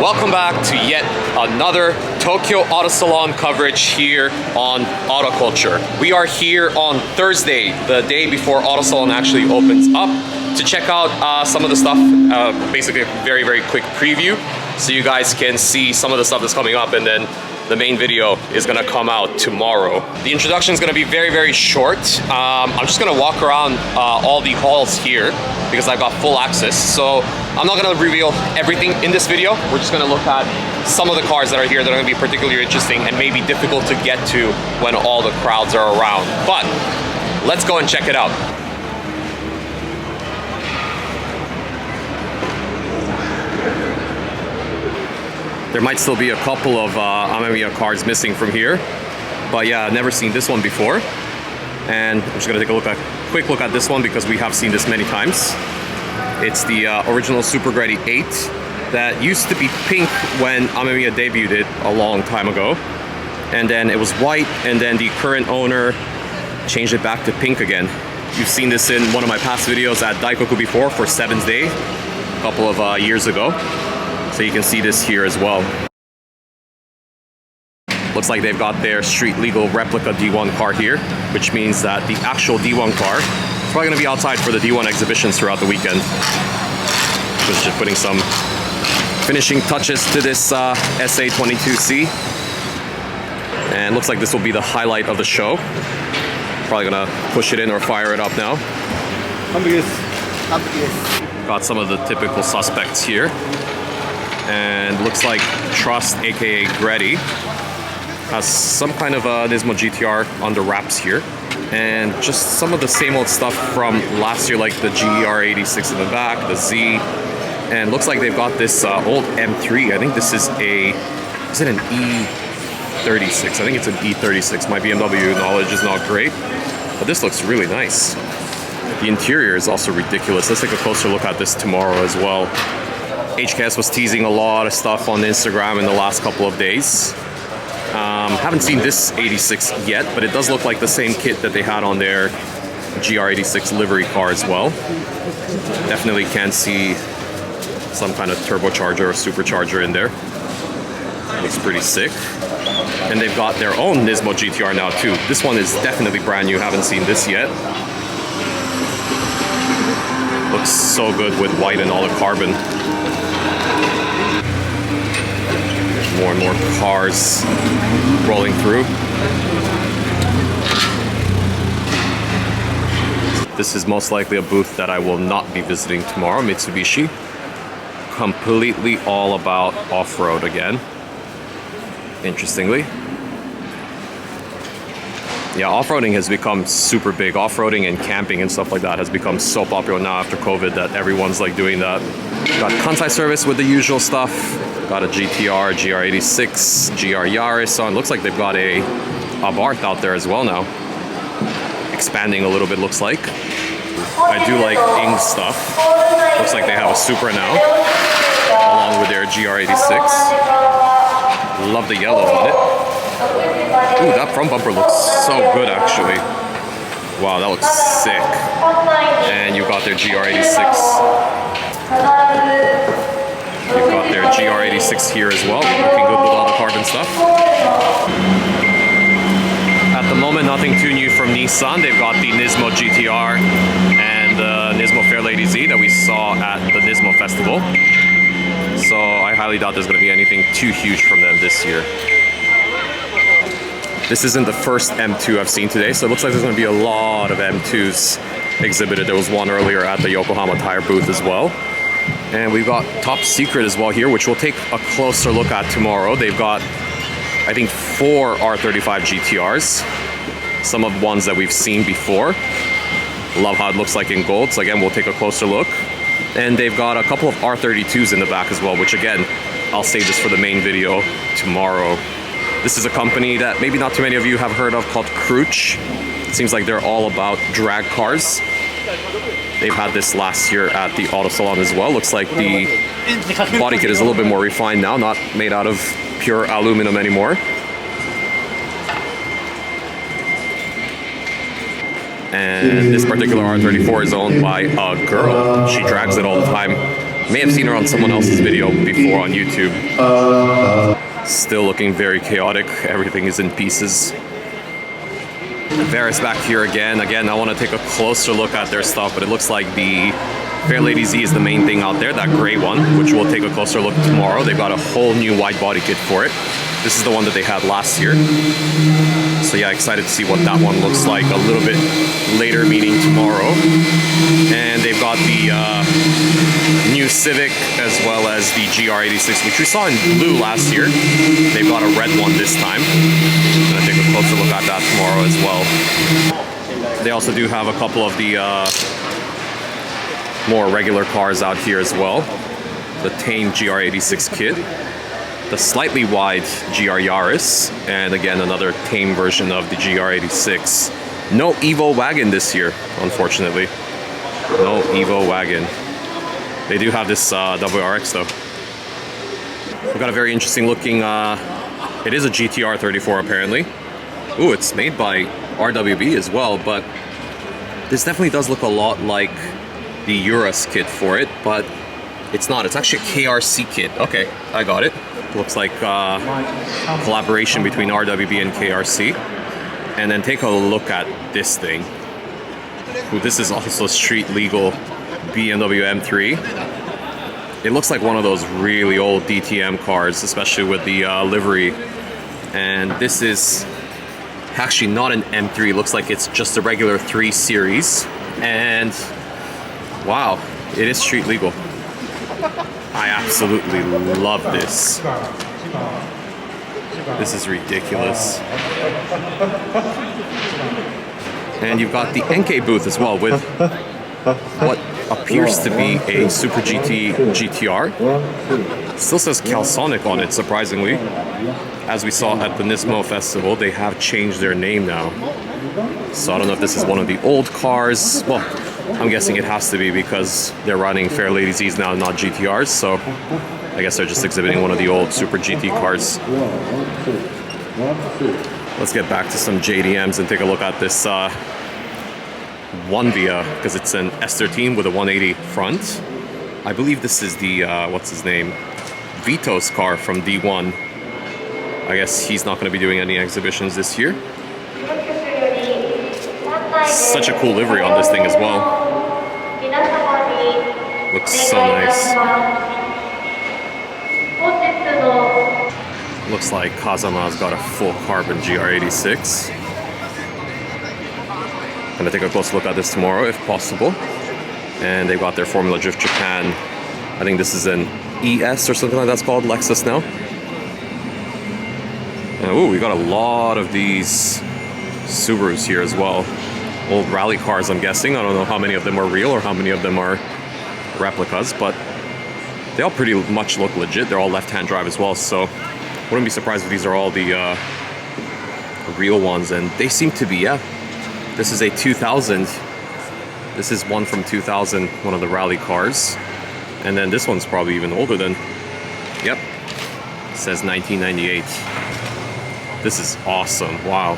Welcome back to yet another Tokyo Auto Salon coverage here on Auto Culture. We are here on Thursday, the day before Auto Salon actually opens up, to check out some of the stuff, basically a very, very quick preview, so you guys can see some of the stuff that's coming up, and then the main video is gonna come out tomorrow. The introduction is gonna be very, very short. I'm just gonna walk around all the halls here because I've got full access. So I'm not gonna reveal everything in this video. We're just gonna look at some of the cars that are here that are gonna be particularly interesting and maybe difficult to get to when all the crowds are around. But let's go and check it out. There might still be a couple of Amamiya cars missing from here, but yeah, I've never seen this one before. And I'm just gonna take a quick look at this one because we have seen this many times. It's the original Super Greddy 8 that used to be pink when Amamiya debuted it a long time ago. And then it was white, and then the current owner changed it back to pink again. You've seen this in one of my past videos at Daikoku before for 7's Day, a couple of years ago. So you can see this here as well. Looks like they've got their street legal replica D1 car here, which means that the actual D1 car is probably gonna be outside for the D1 exhibitions throughout the weekend. Just putting some finishing touches to this SA22C. And looks like this will be the highlight of the show. Probably gonna push it in or fire it up now. Got some of the typical suspects here. And looks like Trust, aka Greddy, has some kind of a Nismo GTR under wraps here. And just some of the same old stuff from last year, like the GR86 in the back, the Z. And looks like they've got this old M3. I think this is is it an E36? I think it's an E36. My BMW knowledge is not great, but this looks really nice. The interior is also ridiculous. Let's take a closer look at this tomorrow as well. HKS was teasing a lot of stuff on Instagram in the last couple of days. Haven't seen this 86 yet, but it does look like the same kit that they had on their GR86 livery car as well. Definitely can see some kind of turbocharger or supercharger in there. Looks pretty sick. And they've got their own Nismo GTR now too. This one is definitely brand new, haven't seen this yet. Looks so good with white and all the carbon. More and more cars rolling through. This is most likely a booth that I will not be visiting tomorrow, Mitsubishi. Completely all about off-road again, interestingly. Yeah, off-roading has become super big. Off-roading and camping and stuff like that has become so popular now after COVID that everyone's like doing that. Got Kansai service with the usual stuff. Got a GTR, GR86, GR Yaris on. Looks like they've got a Abarth out there as well now. Expanding a little bit, looks like. I do like Ing stuff. Looks like they have a Supra now, along with their GR86. Love the yellow on it. Ooh, that front bumper looks so good, actually. Wow, that looks sick. And you've got their GR86. You've got their GR86 here as well, looking good with all the carbon stuff. At the moment, nothing too new from Nissan. They've got the Nismo GTR and the Nismo Fairlady Z that we saw at the Nismo Festival. So I highly doubt there's going to be anything too huge from them this year. This isn't the first M2 I've seen today, so it looks like there's going to be a lot of M2s exhibited. There was one earlier at the Yokohama Tire booth as well. And we've got Top Secret as well here, which we'll take a closer look at tomorrow. They've got, I think, 4 R35 GTRs. Some of the ones that we've seen before. Love how it looks like in gold. So again, we'll take a closer look. And they've got a couple of R32s in the back as well, which again, I'll save this for the main video tomorrow. This is a company that maybe not too many of you have heard of called Cruch. It seems like they're all about drag cars. They've had this last year at the Auto Salon as well. Looks like the body kit is a little bit more refined now, not made out of pure aluminum anymore. And this particular R34 is owned by a girl. She drags it all the time. May have seen her on someone else's video before on YouTube. Still looking very chaotic. Everything is in pieces. Varus back here again. Again, I want to take a closer look at their stuff, but it looks like the Fairlady Z is the main thing out there, that gray one, which we'll take a closer look tomorrow. They've got a whole new wide body kit for it. This is the one that they had last year. So yeah, excited to see what that one looks like a little bit later, meaning tomorrow. And they've got the new Civic as well as the GR86, which we saw in blue last year. They've got a red one this time. I'm gonna take a closer look at that tomorrow as well. They also do have a couple of the more regular cars out here as well. The tame GR86 kit, the slightly wide GR Yaris, and again another tame version of the GR86. No Evo wagon this year, unfortunately. No Evo wagon. They do have this WRX though. We've got a very interesting looking, it is a GTR 34 apparently. Ooh, it's made by RWB as well, but this definitely does look a lot like the Urus kit for it, but it's not. It's actually a KRC kit. Okay, I got it. Looks like collaboration between RWB and KRC. And then take a look at this thing. Ooh, this is also street legal BMW M3. It looks like one of those really old DTM cars, especially with the livery. And this is actually not an M3. It looks like it's just a regular 3 Series. And wow, it is street legal. I absolutely love this. This is ridiculous. And you've got the NK booth as well with what appears to be a Super GT GTR. Still says Calsonic on it, surprisingly. As we saw at the Nismo Festival, they have changed their name now. So I don't know if this is one of the old cars. Well, I'm guessing it has to be because they're running Fairlady Z's now, not GTRs. So I guess they're just exhibiting one of the old Super GT cars. Let's get back to some JDMs and take a look at this one Via, because it's an S13 with a 180 front. I believe this is the, what's his name? Vito's car from D1. I guess he's not going to be doing any exhibitions this year. Such a cool livery on this thing as well. Looks so nice. Looks like Kazama's got a full carbon GR86. Gonna take a close look at this tomorrow if possible. And they've got their Formula Drift Japan. I think this is an ES or something like that's called, Lexus now. And ooh, we got a lot of these Subarus here as well. Old rally cars, I'm guessing. I don't know how many of them are real or how many of them are replicas, but they all pretty much look legit. They're all left-hand drive as well, so wouldn't be surprised if these are all the real ones. And they seem to be, yeah. This is a 2000. This is one from 2000, one of the rally cars. And then this one's probably even older than, yep, it says 1998. This is awesome, wow.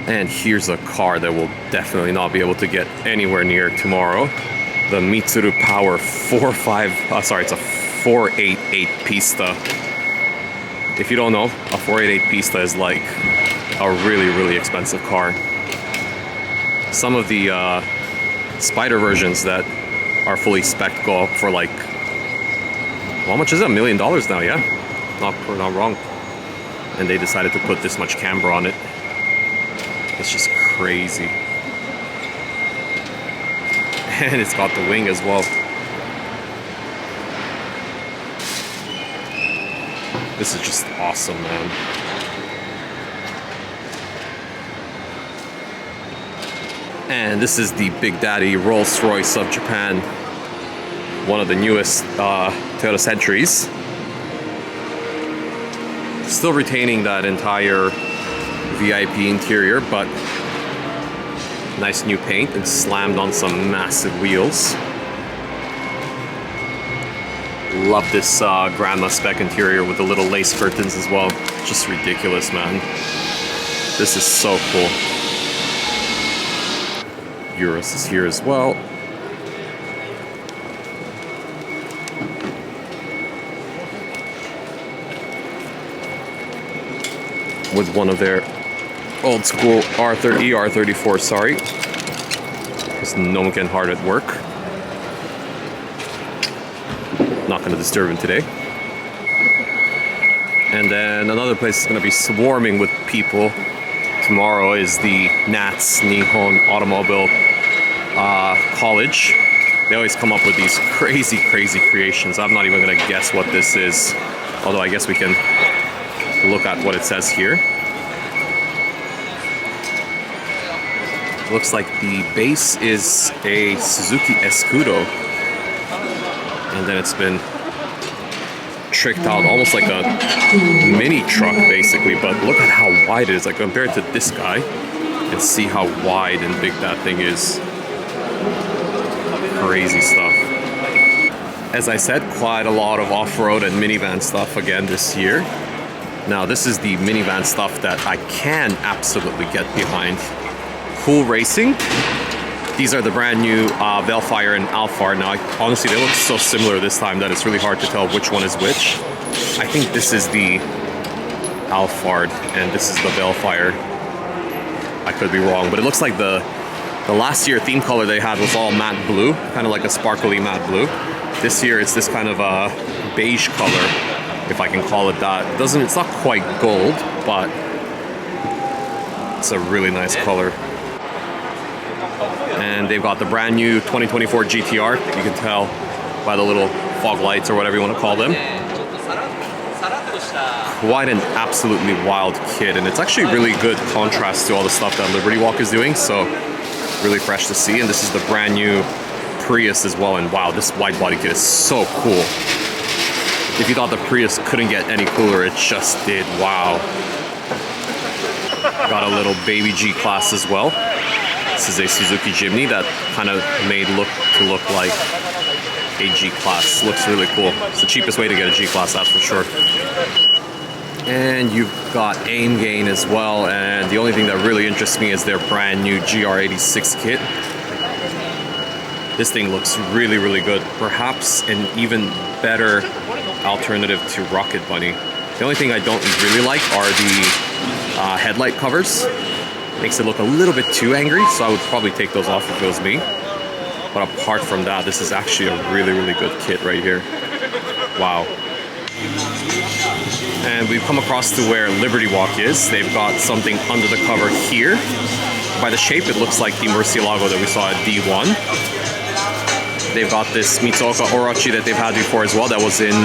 And here's a car that will definitely not be able to get anywhere near tomorrow. The Mitsuru Power it's a 488 Pista. If you don't know, a 488 Pista is like a really, really expensive car. Some of the Spider versions that are fully spec'd go up for like, well, how much is it? $1 million now, yeah? Not wrong. And they decided to put this much camber on it. It's just crazy. And it's got the wing as well. This is just awesome, man. And this is the Big Daddy Rolls-Royce of Japan. One of the newest Toyota Centuries. Still retaining that entire VIP interior, but nice new paint and slammed on some massive wheels. Love this grandma spec interior with the little lace curtains as well. Just ridiculous, man. This is so cool. Urus is here as well. with one of their old school ER34, sorry. Because no one can hard at work. Not going to disturb him today. And then another place that's going to be swarming with people tomorrow is the NATS, Nihon Automobile College. They always come up with these crazy creations. I'm not even going to guess what this is. Although I guess we can look at what it says here. Looks like the base is a Suzuki Escudo. And then it's been tricked out almost like a mini truck basically, but look at how wide it is. Like compared to this guy, you can see how wide and big that thing is. Crazy stuff. As I said, quite a lot of off-road and minivan stuff again this year. Now this is the minivan stuff that I can absolutely get behind. Cool Racing. These are the brand new Velfire and Alphard. Now, honestly, they look so similar this time that it's really hard to tell which one is which. I think this is the Alphard and this is the Velfire. I could be wrong, but it looks like the last year theme color they had was all matte blue, kind of like a sparkly matte blue. This year it's this kind of a beige color, if I can call it that. It's not quite gold, but it's a really nice color. And they've got the brand new 2024 GTR. You can tell by the little fog lights or whatever you want to call them. Quite an absolutely wild kit, and it's actually really good contrast to all the stuff that Liberty Walk is doing, so really fresh to see. And this is the brand new Prius as well, and wow, this wide body kit is so cool. If you thought the Prius couldn't get any cooler, it just did. Wow. Got a little baby G-Class as well. This is a Suzuki Jimny that kind of made look like a G-Class. Looks really cool. It's the cheapest way to get a G-Class, that's for sure. And you've got aim gain as well, and the only thing that really interests me is their brand new GR86 kit. This thing looks really good. Perhaps an even better alternative to Rocket Bunny. The only thing I don't really like are the headlight covers. Makes it look a little bit too angry, so I would probably take those off if it was me. But apart from that, this is actually a really good kit right here. Wow. And we've come across to where Liberty Walk is. They've got something under the cover here. By the shape, it looks like the Murcielago that we saw at D1. They've got this Mitsuoka Orochi that they've had before as well. That was in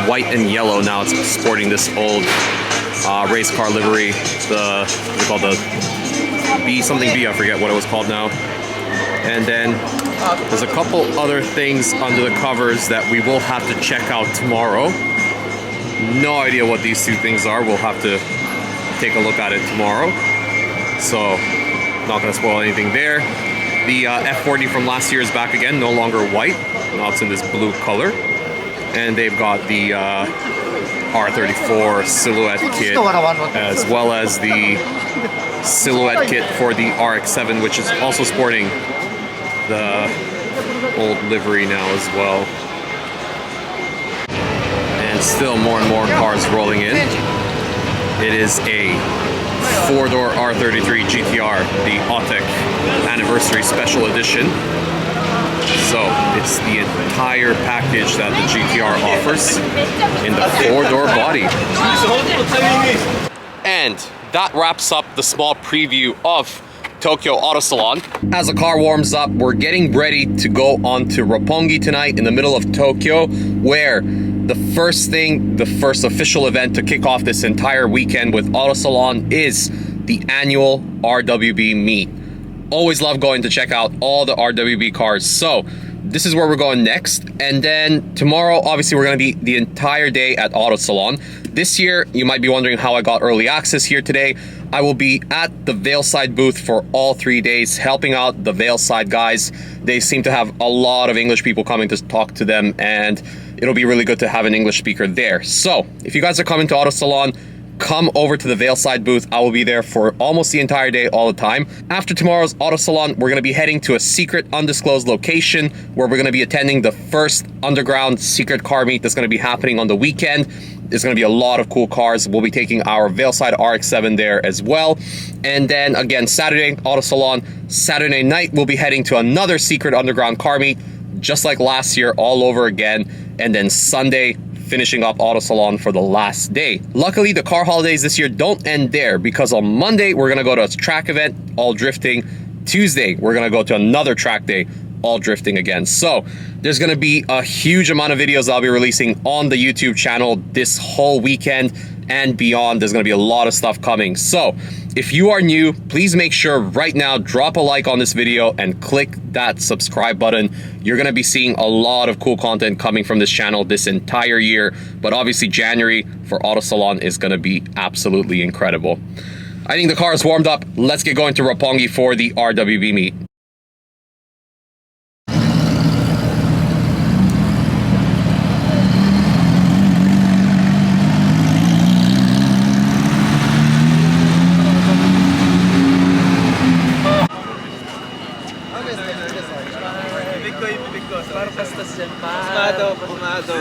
white and yellow. Now it's sporting this old race car livery. What's it called? The B something B. I forget what it was called now. And then there's a couple other things under the covers that we will have to check out tomorrow. No idea what these two things are. We'll have to take a look at it tomorrow. So, not going to spoil anything there. The F40 from last year is back again, no longer white. Now it's in this blue color. And they've got the R34 silhouette kit, as well as the silhouette kit for the RX-7, which is also sporting the old livery now as well. And still more and more cars rolling in. It is a four-door R33 GTR, the Autek Anniversary Special Edition. So it's the entire package that the GTR offers in the four-door body. And that wraps up the small preview of Tokyo Auto Salon. As the car warms up, we're getting ready to go on to Roppongi tonight in the middle of Tokyo, where the first official event to kick off this entire weekend with Auto Salon is the annual RWB meet. Always love going to check out all the RWB cars. So this is where we're going next. And then tomorrow, obviously, we're going to be the entire day at Auto Salon. This year, you might be wondering how I got early access here today. I will be at the Valeside booth for all 3 days, helping out the Valeside guys. They seem to have a lot of English people coming to talk to them, and it'll be really good to have an English speaker there. So if you guys are coming to Auto Salon, come over to the Valeside booth. I will be there for almost the entire day, all the time. After tomorrow's Auto Salon, we're going to be heading to a secret undisclosed location where we're going to be attending the first underground secret car meet that's going to be happening on the weekend. There's going to be a lot of cool cars. We'll be taking our Veilside RX-7 there as well. And then again, Saturday, Auto Salon. Saturday night, we'll be heading to another secret underground car meet, just like last year, all over again. And then Sunday, finishing up Auto Salon for the last day. Luckily, the car holidays this year don't end there, because on Monday, we're going to go to a track event, all drifting. Tuesday, we're going to go to another track day, all drifting again. So there's going to be a huge amount of videos I'll be releasing on the YouTube channel this whole weekend and beyond. There's going to be a lot of stuff coming. So if you are new, please make sure right now, drop a like on this video and click that subscribe button. You're going to be seeing a lot of cool content coming from this channel this entire year, but obviously January for Auto Salon is going to be absolutely incredible. I think the car is warmed up. Let's get going to Roppongi for the RWB meet. Ibig ko. Parang pastas yan pa. Pumado.